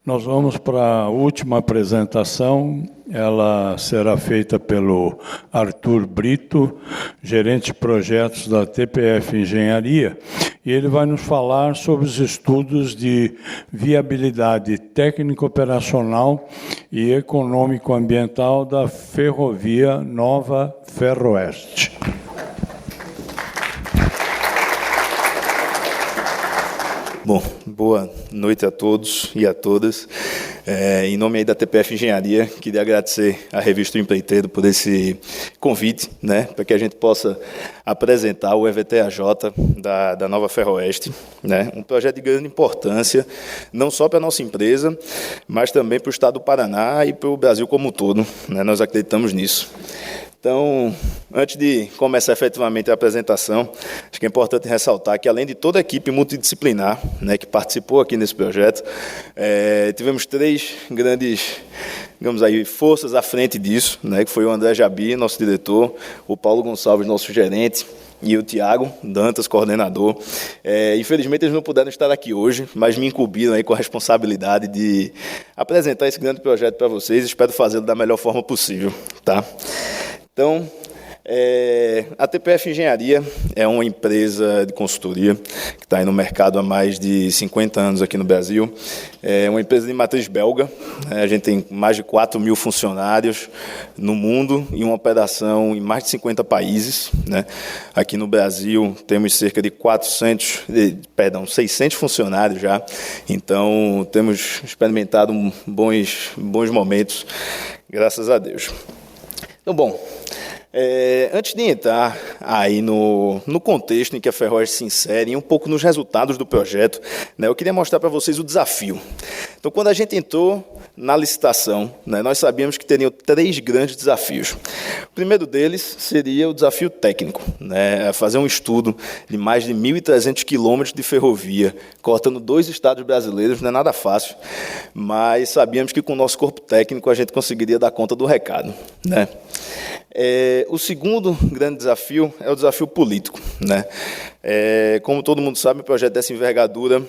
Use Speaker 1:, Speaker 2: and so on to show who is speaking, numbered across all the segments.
Speaker 1: Nós vamos para a última apresentação, ela será feita pelo Arthur Brito, gerente de projetos da TPF Engenharia, e ele vai nos falar sobre os estudos de viabilidade técnico-operacional e econômico-ambiental da Ferrovia Nova Ferroeste.
Speaker 2: Bom, boa noite a todos e a todas. Em nome aí da TPF Engenharia, queria agradecer à Revista Empreiteiro por esse convite, para que a gente possa apresentar o EVTAJ da Nova Ferroeste, um projeto de grande importância, não só para a nossa empresa, mas também para o Estado do Paraná e para o Brasil como um todo. Nós acreditamos nisso. Então, antes de começar efetivamente a apresentação, acho que é importante ressaltar que, além de toda a equipe multidisciplinar que participou aqui nesse projeto, tivemos três grandes, forças à frente disso, que foi o André Jabi, nosso diretor, o Paulo Gonçalves, nosso gerente, e o Tiago Dantas, coordenador. Infelizmente, eles não puderam estar aqui hoje, mas me incumbiram aí com a responsabilidade de apresentar esse grande projeto para vocês. Espero fazê-lo da melhor forma possível, tá? Então, a TPF Engenharia é uma empresa de consultoria que está aí no mercado há mais de 50 anos aqui no Brasil. É uma empresa de matriz belga. A gente tem mais de 4 mil funcionários no mundo e uma operação em mais de 50 países. Aqui no Brasil temos cerca de 600 funcionários já. Então, temos experimentado bons momentos, graças a Deus. Então, bom, antes de entrar aí no contexto em que a Ferroeste se insere e um pouco nos resultados do projeto, eu queria mostrar para vocês o desafio. Então, quando a gente entrou na licitação, nós sabíamos que teriam 3 grandes desafios. O primeiro deles seria o desafio técnico, fazer um estudo de mais de 1.300 quilômetros de ferrovia, cortando 2 estados brasileiros, não é nada fácil, mas sabíamos que com o nosso corpo técnico a gente conseguiria dar conta do recado. O segundo grande desafio é o desafio político. Como todo mundo sabe, o projeto dessa envergadura,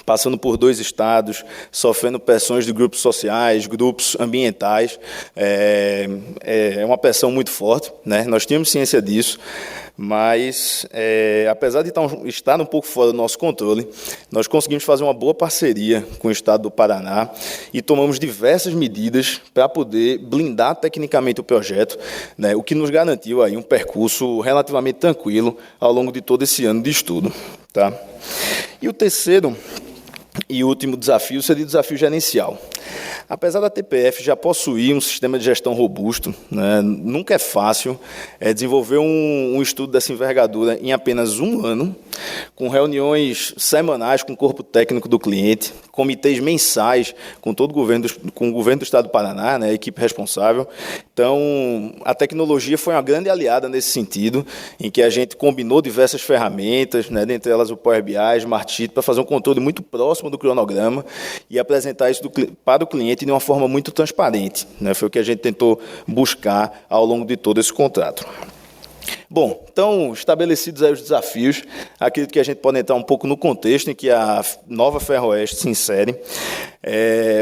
Speaker 2: passando por 2 estados, sofrendo pressões de grupos sociais, grupos ambientais, é uma pressão muito forte. Nós tínhamos ciência disso, mas, apesar de estar um pouco fora do nosso controle, nós conseguimos fazer uma boa parceria com o Estado do Paraná e tomamos diversas medidas para poder blindar tecnicamente o projeto, o que nos garantiu aí um percurso relativamente tranquilo ao longo de todo esse ano de estudo. Tá? E o terceiro e último desafio seria o desafio gerencial. Apesar da TPF já possuir um sistema de gestão robusto, nunca é fácil desenvolver um estudo dessa envergadura em apenas um ano, com reuniões semanais com o corpo técnico do cliente, comitês mensais com todo com o governo do Estado do Paraná, a equipe responsável. Então, a tecnologia foi uma grande aliada nesse sentido, em que a gente combinou diversas ferramentas, dentre elas o Power BI, Smart Sheet, para fazer um controle muito próximo do cronograma e apresentar isso para o cliente de uma forma muito transparente. Foi o que a gente tentou buscar ao longo de todo esse contrato. Bom, então, estabelecidos aí os desafios, acredito que a gente pode entrar um pouco no contexto em que a Nova Ferroeste se insere.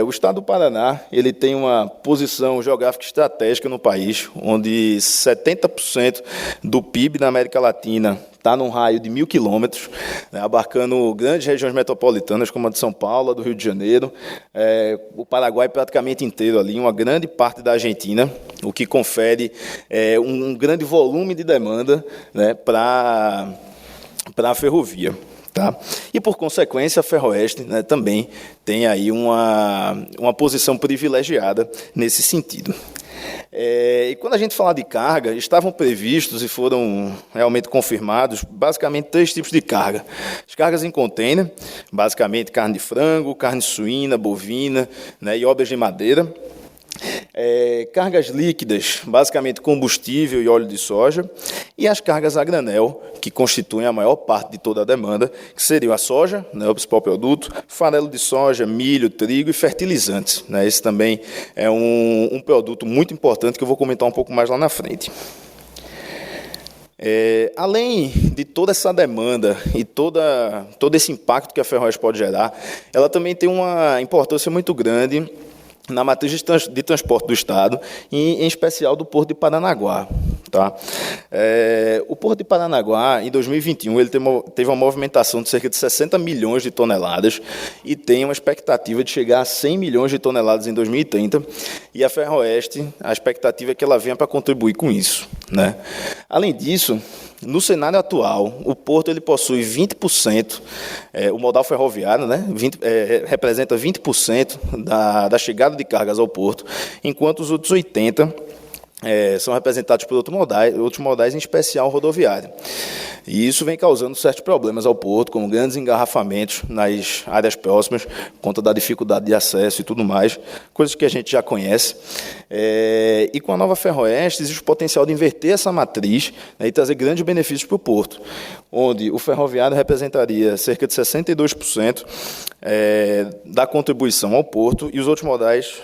Speaker 2: O Estado do Paraná ele tem uma posição geográfica estratégica no país, onde 70% do PIB da América Latina está num raio de 1.000 quilômetros, abarcando grandes regiões metropolitanas, como a de São Paulo, a do Rio de Janeiro, o Paraguai praticamente inteiro ali, uma grande parte da Argentina, o que confere um grande volume de demanda para a ferrovia. Tá? E, por consequência, a Ferroeste também tem aí uma posição privilegiada nesse sentido. E quando a gente fala de carga, estavam previstos e foram realmente confirmados basicamente 3 tipos de carga. As cargas em container, basicamente carne de frango, carne suína, bovina, e obras de madeira. Cargas líquidas, basicamente combustível e óleo de soja, e as cargas a granel, que constituem a maior parte de toda a demanda, que seriam a soja, o principal produto, farelo de soja, milho, trigo e fertilizantes. Esse também é um produto muito importante que eu vou comentar um pouco mais lá na frente. Além de toda essa demanda e todo esse impacto que a Ferroeste pode gerar, ela também tem uma importância muito grande na matriz de transporte do Estado, e em especial do Porto de Paranaguá. Tá? O Porto de Paranaguá, em 2021, ele teve uma movimentação de cerca de 60 milhões de toneladas e tem uma expectativa de chegar a 100 milhões de toneladas em 2030, e a Ferroeste, a expectativa é que ela venha para contribuir com isso, né? Além disso, no cenário atual, o porto ele possui 20%, o modal ferroviário, né, representa 20% da chegada de cargas ao porto, enquanto os outros 80% são representados por outros modais, em especial rodoviário. E isso vem causando certos problemas ao porto, como grandes engarrafamentos nas áreas próximas, por conta da dificuldade de acesso e tudo mais, coisas que a gente já conhece. E com a nova Ferroeste existe o potencial de inverter essa matriz, né, e trazer grandes benefícios para o porto, onde o ferroviário representaria cerca de 62% da contribuição ao porto e os outros modais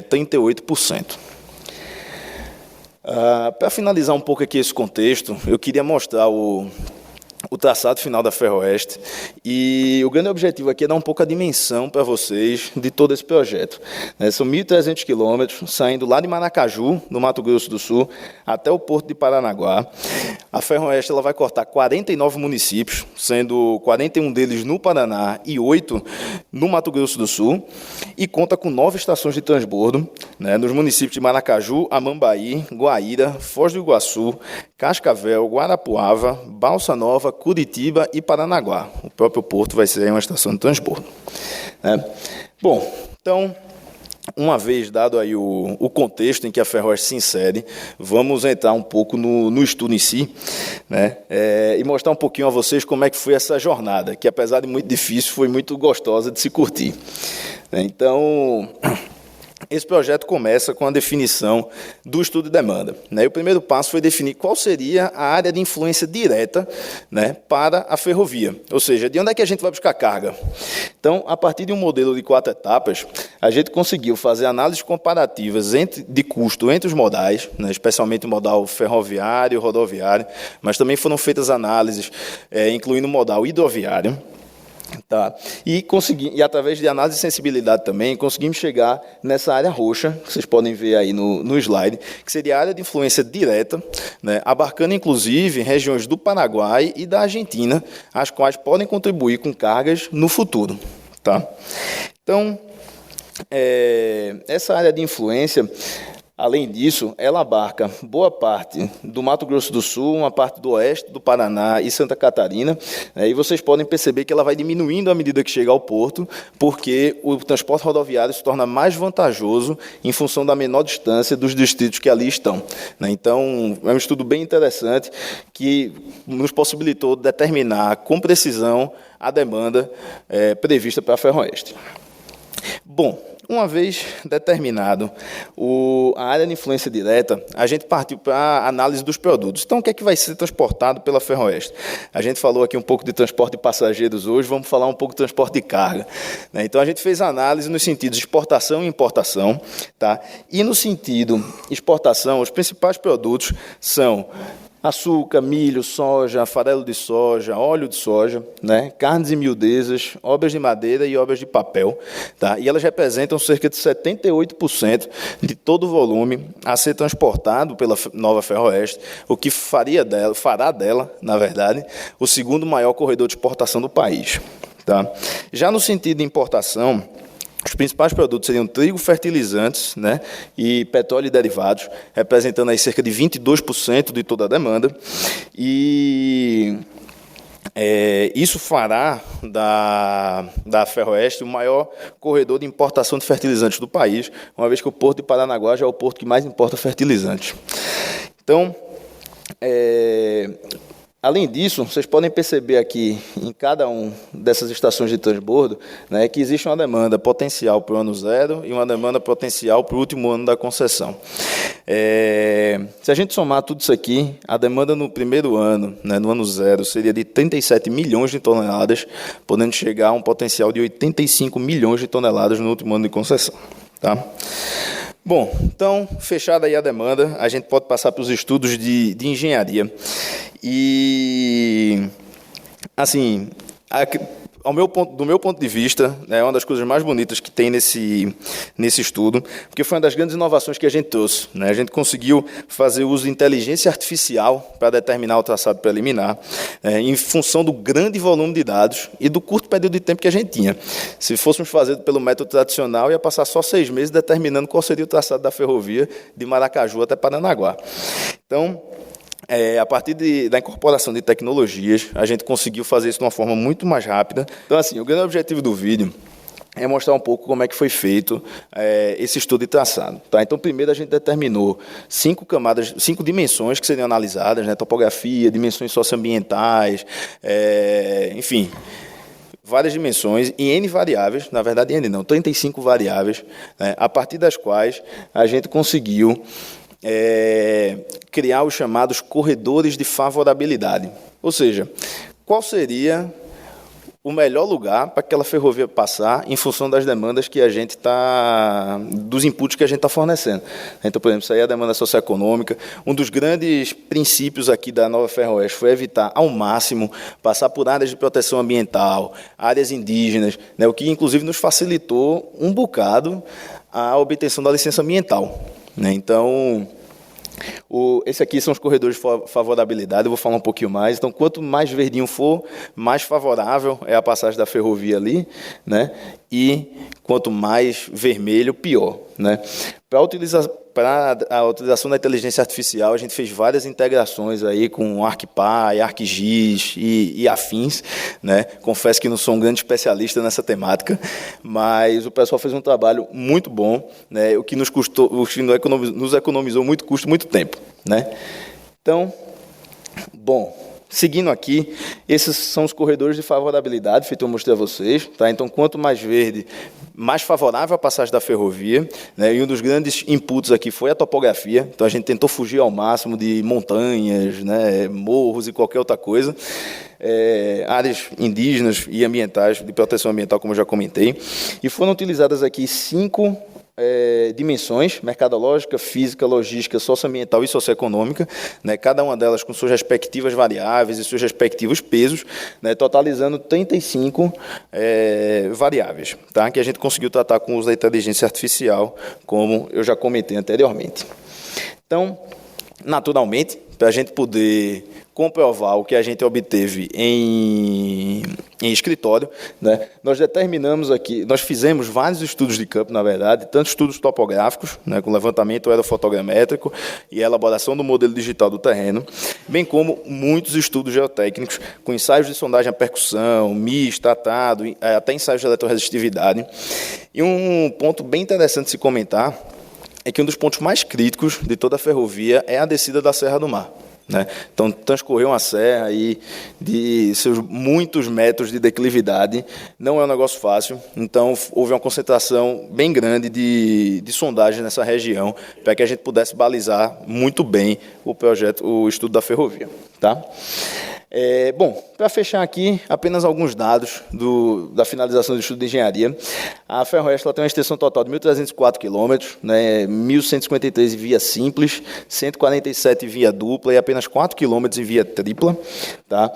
Speaker 2: 38%. Para finalizar um pouco aqui esse contexto, eu queria mostrar o traçado final da Ferroeste, e o grande objetivo aqui é dar um pouco a dimensão para vocês de todo esse projeto. São 1.300 quilômetros, saindo lá de Maracaju, no Mato Grosso do Sul, até o Porto de Paranaguá. A Ferroeste ela vai cortar 49 municípios, sendo 41 deles no Paraná e 8 no Mato Grosso do Sul, e conta com 9 estações de transbordo, né, nos municípios de Maracaju, Amambaí, Guaíra, Foz do Iguaçu, Cascavel, Guarapuava, Balsa Nova, Curitiba e Paranaguá. O próprio porto vai ser uma estação de transbordo. Bom, então, uma vez dado aí o contexto em que a Ferroeste se insere, vamos entrar um pouco no estudo em si, né, e mostrar um pouquinho a vocês como é que foi essa jornada, que apesar de muito difícil, foi muito gostosa de se curtir. Então, esse projeto começa com a definição do estudo de demanda, né? E o primeiro passo foi definir qual seria a área de influência direta, né, para a ferrovia, ou seja, de onde é que a gente vai buscar carga. Então, a partir de um modelo de 4 etapas, a gente conseguiu fazer análises comparativas de custo entre os modais, né, especialmente o modal ferroviário e rodoviário, mas também foram feitas análises incluindo o modal hidroviário. Tá. E através de análise de sensibilidade também, conseguimos chegar nessa área roxa, que vocês podem ver aí no slide, que seria a área de influência direta, né, abarcando inclusive regiões do Paraguai e da Argentina, as quais podem contribuir com cargas no futuro. Tá? Então, essa área de influência, além disso, ela abarca boa parte do Mato Grosso do Sul, uma parte do oeste do Paraná e Santa Catarina, e vocês podem perceber que ela vai diminuindo à medida que chega ao porto, porque o transporte rodoviário se torna mais vantajoso em função da menor distância dos distritos que ali estão. Então, é um estudo bem interessante que nos possibilitou determinar com precisão a demanda prevista para a Ferroeste. Bom, uma vez determinado a área de influência direta, a gente partiu para a análise dos produtos. Então, o que é que vai ser transportado pela Ferroeste? A gente falou aqui um pouco de transporte de passageiros hoje, vamos falar um pouco de transporte de carga. Então, a gente fez análise nos sentidos de exportação e importação. Tá? E no sentido exportação, os principais produtos são açúcar, milho, soja, farelo de soja, óleo de soja, né, carnes e miudezas, obras de madeira e obras de papel. Tá? E elas representam cerca de 78% de todo o volume a ser transportado pela nova Ferroeste, o que fará dela, na verdade, o segundo maior corredor de exportação do país. Tá? Já no sentido de importação, os principais produtos seriam trigo, fertilizantes, né, e petróleo e derivados, representando aí cerca de 22% de toda a demanda. E isso fará da Ferroeste o maior corredor de importação de fertilizantes do país, uma vez que o Porto de Paranaguá já é o porto que mais importa fertilizantes. Então, além disso, vocês podem perceber aqui, em cada uma dessas estações de transbordo, né, que existe uma demanda potencial para o ano zero e uma demanda potencial para o último ano da concessão. Se a gente somar tudo isso aqui, a demanda no primeiro ano, né, no ano zero, seria de 37 milhões de toneladas, podendo chegar a um potencial de 85 milhões de toneladas no último ano de concessão. Tá? Bom, então, fechada aí a demanda, a gente pode passar para os estudos de engenharia. E, assim, do meu ponto de vista, é uma das coisas mais bonitas que tem nesse estudo, porque foi uma das grandes inovações que a gente trouxe, né? A gente conseguiu fazer uso de inteligência artificial para determinar o traçado preliminar, em função do grande volume de dados e do curto período de tempo que a gente tinha. Se fôssemos fazer pelo método tradicional, ia passar só 6 meses determinando qual seria o traçado da ferrovia de Maracaju até Paranaguá. Então, a partir da incorporação de tecnologias, a gente conseguiu fazer isso de uma forma muito mais rápida. Então, assim, o grande objetivo do vídeo é mostrar um pouco como é que foi feito esse estudo de traçado. Tá? Então, primeiro a gente determinou 5 camadas, 5 dimensões que seriam analisadas, né? Topografia, dimensões socioambientais, enfim, várias dimensões e N variáveis, na verdade N não, 35 variáveis, né? A partir das quais a gente conseguiu criar os chamados corredores de favorabilidade. Ou seja, qual seria o melhor lugar para aquela ferrovia passar em função das demandas que a gente dos inputs que a gente está fornecendo. Então, por exemplo, isso aí é a demanda socioeconômica. Um dos grandes princípios aqui da Nova Ferroeste foi evitar ao máximo passar por áreas de proteção ambiental, áreas indígenas, né, o que inclusive nos facilitou um bocado a obtenção da licença ambiental. Então, esse aqui são os corredores de favorabilidade, eu vou falar um pouquinho mais. Então, quanto mais verdinho for, mais favorável é a passagem da ferrovia ali, né? E quanto mais vermelho, pior, né? Para a utilização da inteligência artificial, a gente fez várias integrações aí com ArcPy, ArcGIS e afins, né? Confesso que não sou um grande especialista nessa temática, mas o pessoal fez um trabalho muito bom, né? O que nos economizou muito custo, muito tempo, né? Então, bom, seguindo aqui, esses são os corredores de favorabilidade, feito eu mostrei a vocês, tá? Então, quanto mais verde, mais favorável a passagem da ferrovia, né? E um dos grandes inputs aqui foi a topografia. Então, a gente tentou fugir ao máximo de montanhas, né? Morros e qualquer outra coisa. Áreas indígenas e ambientais, de proteção ambiental, como eu já comentei. E foram utilizadas aqui 5 dimensões: mercadológica, física, logística, socioambiental e socioeconômica, né, cada uma delas com suas respectivas variáveis e seus respectivos pesos, né, totalizando 35 variáveis, tá, que a gente conseguiu tratar com o uso da inteligência artificial, como eu já comentei anteriormente. Então, naturalmente, para a gente poder comprovar o que a gente obteve em escritório, né? Nós determinamos aqui, nós fizemos vários estudos de campo, na verdade, tanto estudos topográficos, né, com levantamento aerofotogramétrico e elaboração do modelo digital do terreno, bem como muitos estudos geotécnicos, com ensaios de sondagem a percussão, MIS, tratado, até ensaios de eletroresistividade. E um ponto bem interessante de se comentar é que um dos pontos mais críticos de toda a ferrovia é a descida da Serra do Mar, né? Então, transcorrer uma serra aí de seus muitos metros de declividade não é um negócio fácil. Então, houve uma concentração bem grande de sondagem nessa região para que a gente pudesse balizar muito bem o estudo da ferrovia, tá? Bom, para fechar aqui, apenas alguns dados da finalização do estudo de engenharia. A Ferroeste tem uma extensão total de 1.304 km, né, 1.153 em via simples, 147 em via dupla e apenas 4 km em via tripla. Tá?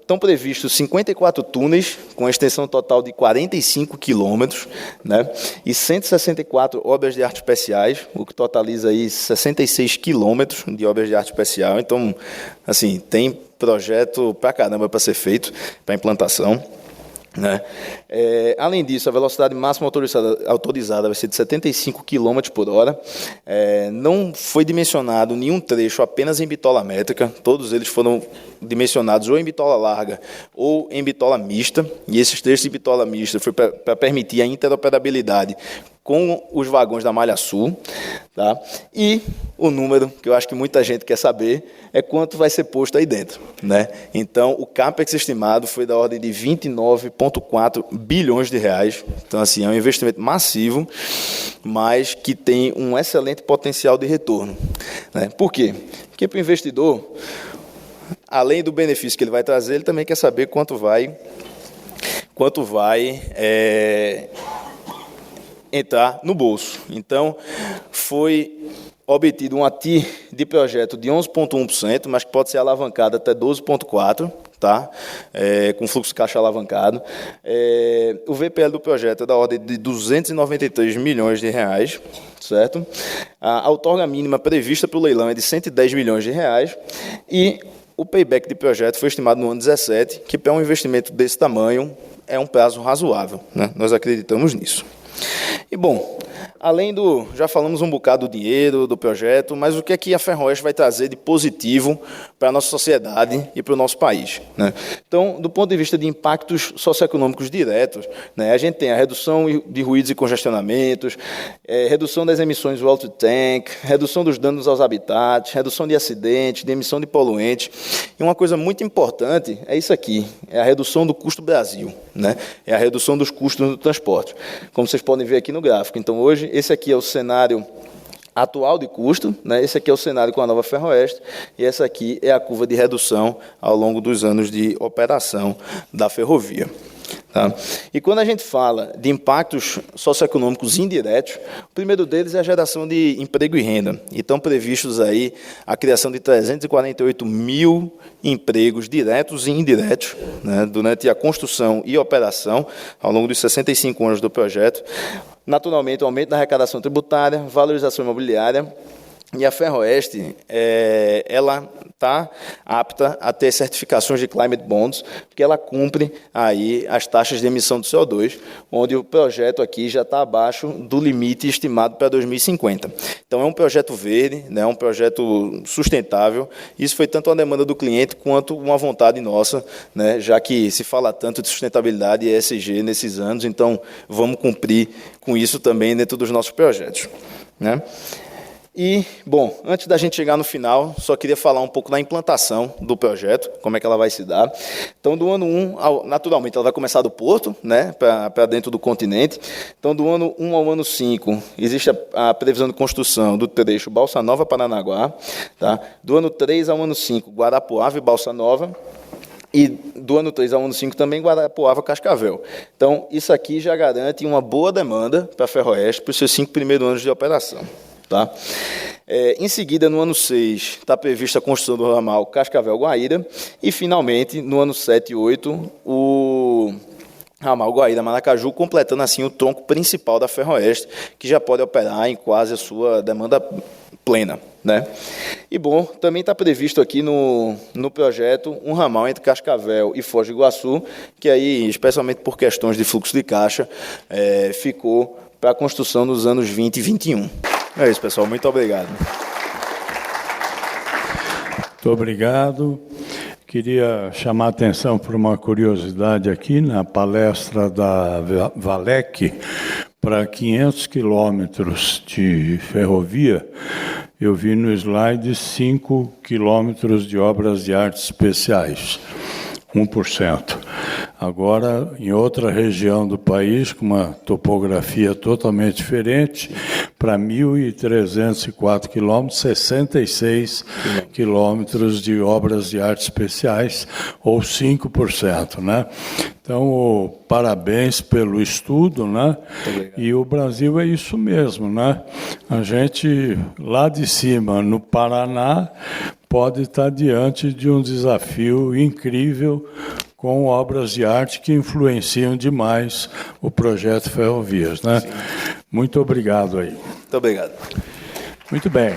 Speaker 2: Estão previstos 54 túneis, com a extensão total de 45 km, né, e 164 obras de arte especiais, o que totaliza aí 66 km de obras de arte especial. Então, assim, tem projeto pra caramba para ser feito, para implantação, né? Além disso, a velocidade máxima autorizada vai ser de 75 km por hora. Não foi dimensionado nenhum trecho apenas em bitola métrica, todos eles foram dimensionados ou em bitola larga ou em bitola mista, e esses trechos de bitola mista foi para permitir a interoperabilidade com os vagões da Malha Sul, tá? E o número, que eu acho que muita gente quer saber, é quanto vai ser posto aí dentro, né? Então, o CAPEX estimado foi da ordem de 29,4 bilhões de reais. Então, assim, é um investimento massivo, mas que tem um excelente potencial de retorno, né? Por quê? Porque para o investidor, além do benefício que ele vai trazer, ele também quer saber quanto vai entrar no bolso. Então, foi obtido uma TIR de projeto de 11,1%, mas que pode ser alavancada até 12,4%, tá? Com fluxo de caixa alavancado. O VPL do projeto é da ordem de 293 milhões de reais, certo? A outorga mínima prevista para o leilão é de 110 milhões de reais e o payback de projeto foi estimado no ano 17, que para um investimento desse tamanho é um prazo razoável, né? Nós acreditamos nisso. E, bom, além do... Já falamos um bocado do dinheiro, do projeto, mas o que é que a Ferroeste vai trazer de positivo para a nossa sociedade e para o nosso país, né? Então, do ponto de vista de impactos socioeconômicos diretos, né, a gente tem a redução de ruídos e congestionamentos, redução das emissões do alto tank, redução dos danos aos habitats, redução de acidentes, de emissão de poluentes. E uma coisa muito importante é isso aqui, é a redução do custo Brasil, né? É a redução dos custos do transporte, como vocês podem ver aqui no gráfico. Então, hoje, esse aqui é o cenário atual de custo, né? Esse aqui é o cenário com a nova Ferroeste, e essa aqui é a curva de redução ao longo dos anos de operação da ferrovia. Tá? E quando a gente fala de impactos socioeconômicos indiretos, o primeiro deles é a geração de emprego e renda. E estão previstos aí a criação de 348 mil empregos diretos e indiretos, né, durante a construção e operação, ao longo dos 65 anos do projeto. Naturalmente, o aumento da arrecadação tributária, valorização imobiliária. E a Ferroeste, ela está apta a ter certificações de Climate Bonds, porque ela cumpre aí as taxas de emissão de CO2, onde o projeto aqui já está abaixo do limite estimado para 2050. Então, é um projeto verde, né, é um projeto sustentável. Isso foi tanto uma demanda do cliente quanto uma vontade nossa, né, já que se fala tanto de sustentabilidade e ESG nesses anos, então vamos cumprir com isso também dentro dos nossos projetos, né? E, bom, antes da gente chegar no final, só queria falar um pouco da implantação do projeto, como é que ela vai se dar. Então, do ano 1, naturalmente, ela vai começar do porto, né, para dentro do continente. Então, do ano 1 ao ano 5, existe a previsão de construção do trecho Balsa Nova-Paranaguá. Tá? Do ano 3 ao ano 5, Guarapuava e Balsa Nova. E do ano 3 ao ano 5 também Guarapuava-Cascavel. Então, isso aqui já garante uma boa demanda para a Ferroeste para os seus 5 primeiros anos de operação. Tá? Em seguida, no ano 6, está prevista a construção do ramal Cascavel-Guaíra e, finalmente, no ano 7 e 8, o ramal Guaíra-Maracaju, completando assim o tronco principal da Ferroeste, que já pode operar em quase a sua demanda plena, né? E, bom, também está previsto aqui no projeto um ramal entre Cascavel e Foz do Iguaçu, que aí, especialmente por questões de fluxo de caixa, ficou para a construção nos anos 20 e 21. É isso, pessoal. Muito obrigado.
Speaker 1: Muito obrigado. Queria chamar a atenção para uma curiosidade aqui na palestra da Valec para 500 quilômetros de ferrovia. Eu vi no slide 5 quilômetros de obras de arte especiais. 1%. Agora, em outra região do país, com uma topografia totalmente diferente, para 1.304 quilômetros, 66 quilômetros de obras de arte especiais, ou 5%, né? Então, parabéns pelo estudo, né? E o Brasil é isso mesmo, né? A gente, lá de cima, no Paraná, pode estar diante de um desafio incrível com obras de arte que influenciam demais o projeto Ferrovias, né? Sim. Muito obrigado aí.
Speaker 2: Muito obrigado.
Speaker 1: Muito bem.